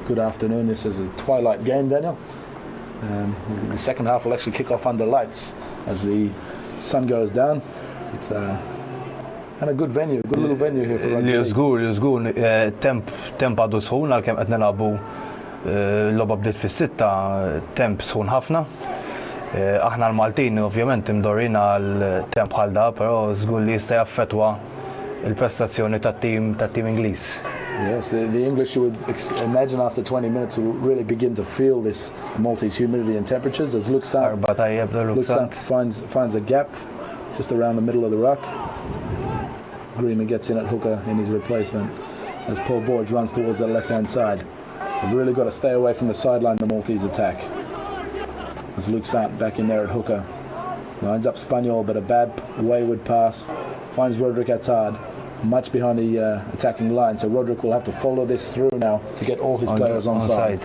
Good afternoon. This is a twilight game, Daniel. The second half will actually kick off under lights as the sun goes down. It's and a good venue, a good little venue here for rugby. Jżgur, temp għadu sħun għalkemm qed nilagħbu l-logħba bdiet fis-sitta, temp sħun ħafna. Aħna l-Maltin ovvjament imdorrina l-temp bħal da, però żgur li jista' jaffettwa il-prestazzjoni tat-tim Ingliż. Yes, the English, you would imagine after 20 minutes will really begin to feel this Maltese humidity and temperatures as Luke Sant finds a gap just around the middle of the ruck. Greeman gets in at hooker in his replacement as Paul Borge runs towards the left-hand side. They've really got to stay away from the sideline, the Maltese attack. As Luke Sant back in there at hooker. Lines up Spaniol, but a bad wayward pass. Finds Roderick Attard much behind the attacking line, so Roderick will have to follow this through now to get all his players on side.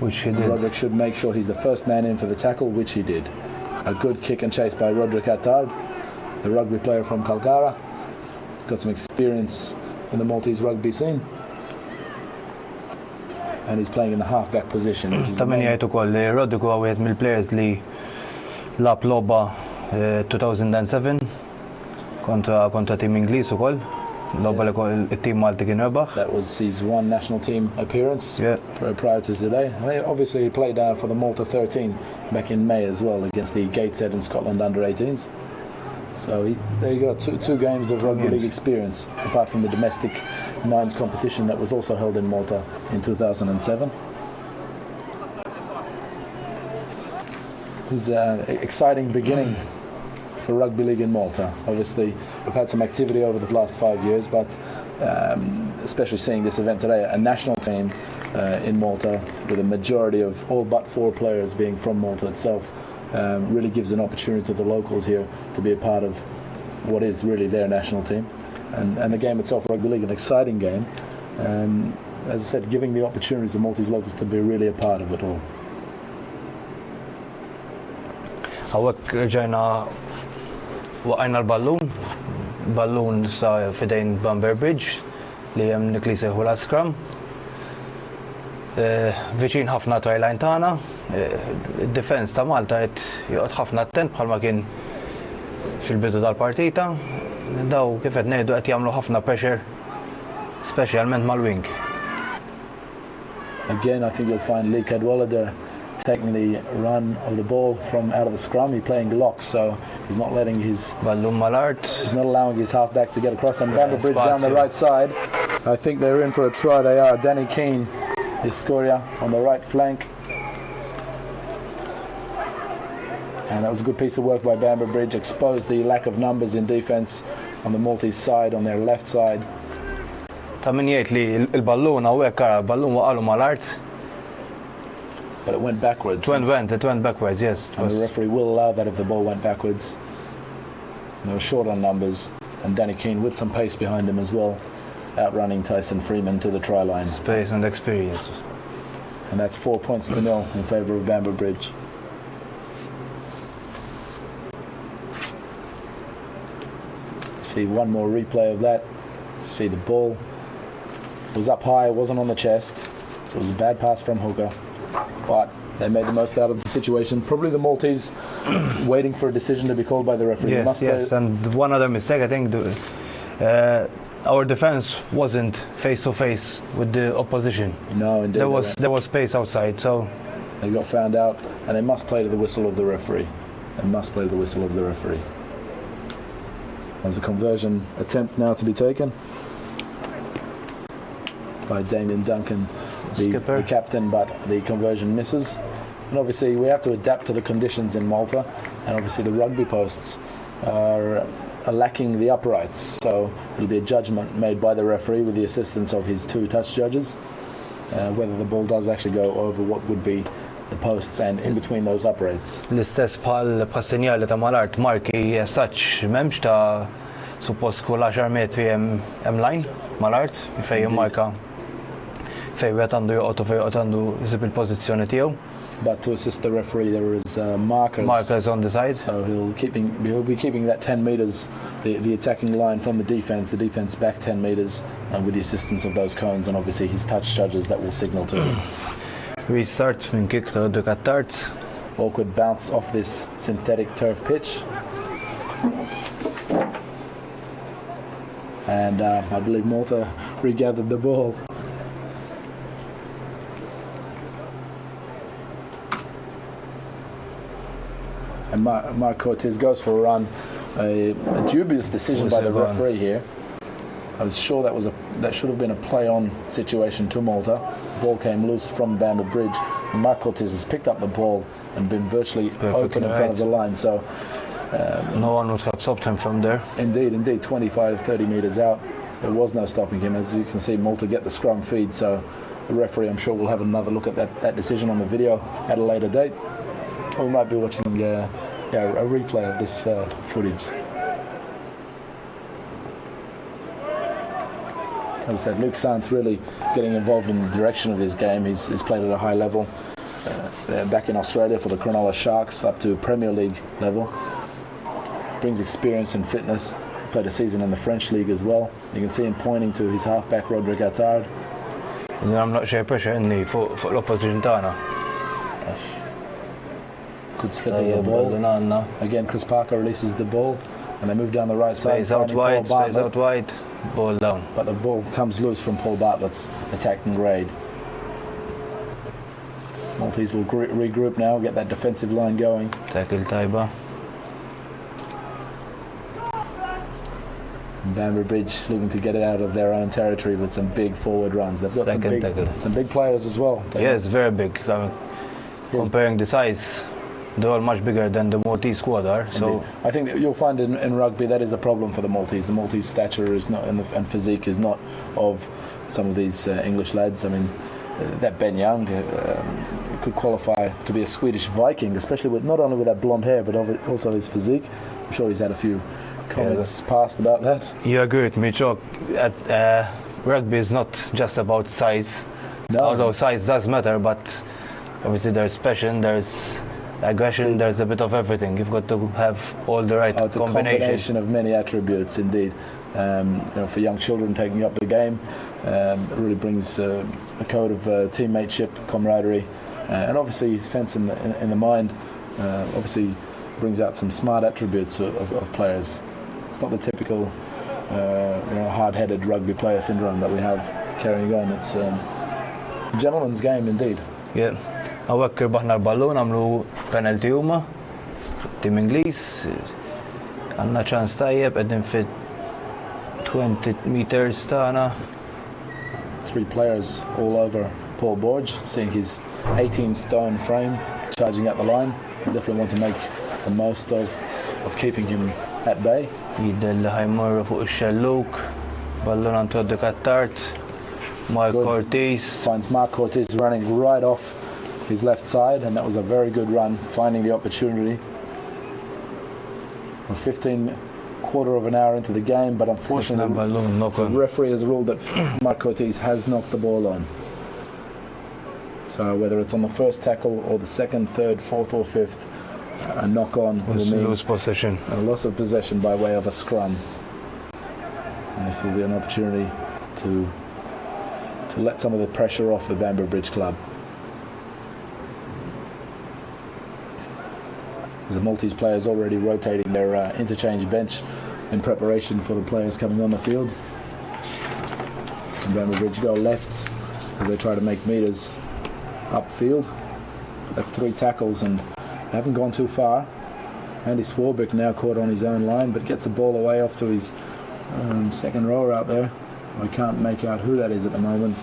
Which he did. Roderick should make sure he's the first man in for the tackle, which he did. A good kick and chase by Roderick Attard, the rugby player from Calgara. Got some experience in the Maltese rugby scene. And he's playing in the half-back position. Roderick huwa wieħed mill-players li lab logħba 2007 kontra tim Ingliż ukoll. Logħba li it-tim Malti kien rebaħ. That was his one national team appearance prior to today. And obviously he played for the Malta 13 back in May as well against the Gateshead and Scotland under-18s. So there you go, two games of rugby league experience, apart from the domestic nines competition that was also held in Malta in 2007. It's an exciting beginning for rugby league in Malta. Obviously, we've had some activity over the last 5 years, but especially seeing this event today, a national team in Malta with a majority of all but 4 players being from Malta itself. Really gives an opportunity to the locals here to be a part of what is really their national team. And the game itself, rugby league, an exciting game. As I said, giving the opportunity to Maltese locals to be really a part of it all. Għawek ġajna waqajna l-ballun sa fidejn Bamber Bridge li jem nikli seħu l-Askram. Viċin ħafna trajlajn tagħna, id-defense ta' Malta qed joqgħod ħafna attent bħalma kien fil-bidu tal-partita. Daw kif qed ngħidu qed jagħmlu ħafna pressure, speċjalment mal-wing. Again, I think you'll find Lee Cadwallader taking the run of the ball from out of the scrum. He's playing lock, so he's not letting his ballun mal-art. He's not allowing his halfback to get across. And Bamber Bridge down the right side. I think they're in for a try. They are. Danny Keane, his scorer on the right flank. And that was a good piece of work by Bamber Bridge. Exposed the lack of numbers in defence on the Maltese side, on their left side. Ta' min jgħid li l-ballun hawnhekk ara, l-ballun waqalu mal-art. But it went backwards. It went backwards, yes. And the referee will allow that if the ball went backwards. And they were short on numbers. And Danny Keane with some pace behind him as well, outrunning Tyson Freeman to the try line. Space and experience. And that's 4 points to 0 in favour of Bamber Bridge. See one more replay of that. See the ball was up high, it wasn't on the chest, so it was a bad pass from hooker, but they made the most out of the situation. Probably the Maltese waiting for a decision to be called by the referee. Yes, and one other mistake, I think our defense wasn't face to face with the opposition. No, indeed. There was space outside, so they got found out, and they must play to the whistle of the referee. They must play to the whistle of the referee. There's a conversion attempt now to be taken by Damien Duncan, the captain, but the conversion misses. And obviously we have to adapt to the conditions in Malta, and obviously the rugby posts are lacking the uprights, so it'll be a judgment made by the referee with the assistance of his 2 touch judges, whether the ball does actually go over what would be the posts and in between those uprights. L-istess bħal sinjali ta' mal-art marki such m'hemmx ta' suppost kull 10 metri hemm line mal-art fejn marka fejn wieħed għandu joqgħod u fejn wieħed għandu jsib il-pożizzjoni tiegħu. but to assist the referee there is Markers on the side. So he'll be keeping that 10 metres, the attacking line from the defence back 10 metres, with the assistance of those cones and obviously his touch judges that will signal to him. Restart minn kick ta' Ducatart. Awkward bounce off this synthetic turf pitch. And I believe Malta regathered the ball. And Mark Cortez goes for a run. A dubious decision by the referee here. I was sure that should have been a play-on situation to Malta. The ball came loose from Bamber Bridge, and Mark Cortez has picked up the ball and been virtually open in front of the line. So no one would have stopped him from there. Indeed, 25, 30 metres out. There was no stopping him. As you can see, Malta get the scrum feed. So the referee, I'm sure, will have another look at that decision on the video at a later date. Or we might be watching a replay of this footage. As I said, Luke Sant really getting involved in the direction of this game. He's played at a high level. Back in Australia for the Cronulla Sharks, up to Premier League level. Brings experience and fitness. Played a season in the French League as well. You can see him pointing to his halfback, Roderick Attard. I'm not sure pressure inni fuq l-opposition tagħna. Good slip of the ball. Again, Chris Parker releases the ball and they move down the right side. Space out wide, ball down. But the ball comes loose from Paul Bartlett's attacking raid. Maltese will regroup now, get that defensive line going. Tackle Taiba. Bamber Bridge looking to get it out of their own territory with some big forward runs. They've got some big players as well. Yes, very big. Comparing the size, they're all much bigger than the Maltese squad are. So I think that you'll find in rugby that is a problem for the Maltese. The Maltese stature is not and physique is not of some of these English lads. I mean, that Ben Young could qualify to be a Swedish Viking, especially with not only with that blonde hair but also his physique. I'm sure he's had a few comments passed about that. You agree with me, Chuck? Rugby is not just about size. No. Although size does matter, but obviously there's passion, there's aggression, there's a bit of everything. You've got to have all the right it's combination. A combination of many attributes, indeed. For young children taking up the game, it really brings a code of teammateship, camaraderie, and obviously sense in the mind. Obviously brings out some smart attributes of players. It's not the typical hard-headed rugby player syndrome that we have carrying on. It's a gentleman's game indeed. Yeah. Għawek kirbaħna l-ballon, għamlu penalty huma, tim Ingliż, għandna ċans tajjeb, qegħdin fit 20 meters tagħna. 3 players all over Paul Borge, seeing his 18-stone frame charging at the line. Definitely want to make the most of keeping him at bay. Jidel li ħajmorru fuq ix-xelluk, ballon għandu Ducatart, Mark Cortez. Finds Mark Cortez running right off his left side, and that was a very good run, finding the opportunity. We're quarter of an hour into the game, but unfortunately the referee has ruled that Mark Cortez has knocked the ball on. So whether it's on the first tackle or the second, third, fourth or fifth, a knock-on will mean lose possession. A loss of possession by way of a scrum. And this will be an opportunity to let some of the pressure off the Bamber Bridge club. As the Maltese players already rotating their interchange bench in preparation for the players coming on the field. So Bamber Bridge go left as they try to make metres upfield. That's 3 tackles and they haven't gone too far. Andy Swarbrick now caught on his own line but gets the ball away off to his second rower out there. I can't make out who that is at the moment.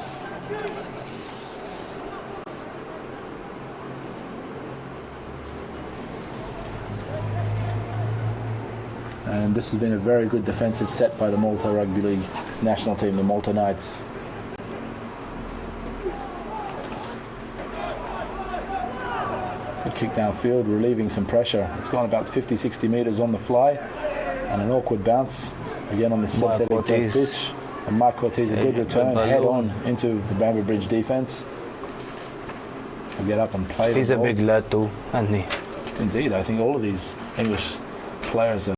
And this has been a very good defensive set by the Malta Rugby League national team, the Malta Knights. Good kick downfield, relieving some pressure. It's gone about 50-60 metres on the fly, and an awkward bounce again on the synthetic pitch. And Mark Cortez, a good return, head on into the Bamber Bridge defence. to get up and play. He's a big lad too, isn't he? Indeed, I think all of these English players